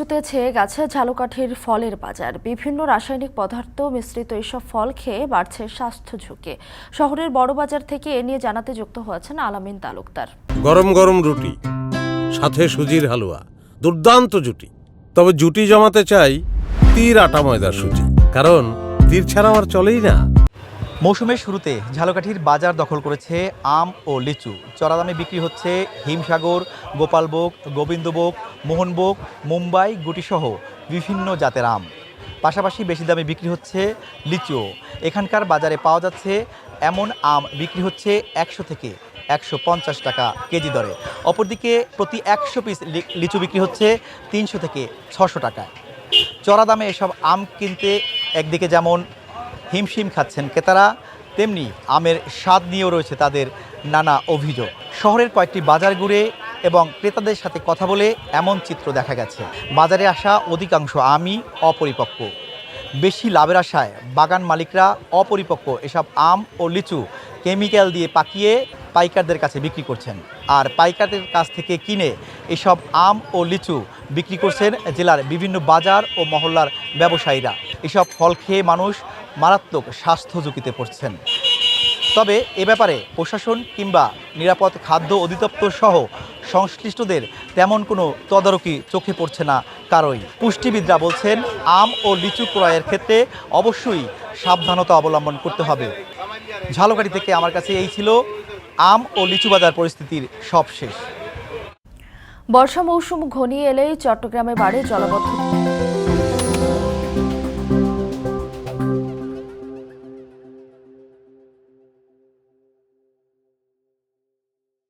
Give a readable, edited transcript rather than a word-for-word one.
লিচুতে ছেয়ে গেছে ঝালকাঠির ফলের বাজার। বিভিন্ন রাসায়নিক পদার্থ মিশ্রিত এসব ফল খেয়ে বাড়ছে স্বাস্থ্য ঝুঁকি। শহরের বড় বাজার থেকে এ নিয়ে জানাতে যুক্ত হয়েছেন আলামিন তালুকদার। গরম গরম রুটি, সাথে সুজির হালুয়া, দুর্দান্ত জুটি। তবে জুটি জমাতে চাই তীর আটা ময়দার সুজি, কারণ তীর ছাড়া আমার চলেই না। মৌসুমের শুরুতে ঝালকাঠির বাজার দখল করেছে আম ও লিচু। চড়া দামে বিক্রি হচ্ছে হিমসাগর, গোপালভোগ, গোবিন্দভোগ, মোহনভোগ, মুম্বাই গুটিসহ বিভিন্ন জাতের আম। পাশাপাশি বেশি দামে বিক্রি হচ্ছে লিচুও। এখানকার বাজারে পাওয়া যাচ্ছে এমন আম বিক্রি হচ্ছে 100 থেকে 150 টাকা কেজি দরে। অপরদিকে প্রতি 100 পিস লিচু বিক্রি হচ্ছে 300 থেকে 600 টাকায়। চড়া দামে এসব আম কিনতে একদিকে যেমন হিমশিম খাচ্ছেন ক্রেতারা, তেমনি আমের স্বাদ নিয়েও রয়েছে তাদের নানা অভিযোগ। শহরের কয়েকটি বাজার ঘুরে এবং ক্রেতাদের সাথে কথা বলে এমন চিত্র দেখা গেছে। বাজারে আসা অধিকাংশ আমই অপরিপক্ক। বেশি লাভের আশায় বাগান মালিকরা অপরিপক্ক এসব আম ও লিচু কেমিক্যাল দিয়ে পাকিয়ে পাইকারদের কাছে বিক্রি করছেন। আর পাইকারদের কাছ থেকে কিনে এসব আম ও লিচু বিক্রি করছেন জেলার বিভিন্ন বাজার ও মহল্লার ব্যবসায়ীরা। এসব ফল খেয়ে মানুষ মারাত্মক স্বাস্থ্য ঝুঁকিতে পড়ছেন। তবে এ ব্যাপারে প্রশাসন কিংবা নিরাপদ খাদ্য অধিদপ্তর সহ সংশ্লিষ্টদের তেমন কোনো তদারকি চোখে পড়ছে না কারোই। পুষ্টিবিদরা বলছেন আম ও লিচু ক্রয়ের ক্ষেত্রে অবশ্যই সাবধানতা অবলম্বন করতে হবে। ঝালকাঠি থেকে আমার কাছে এই ছিল আম ও লিচু বাজার পরিস্থিতির সবশেষ। বর্ষা মৌসুম ঘনিয়ে এলেই চট্টগ্রামে বাড়ে জলাবদ্ধতা।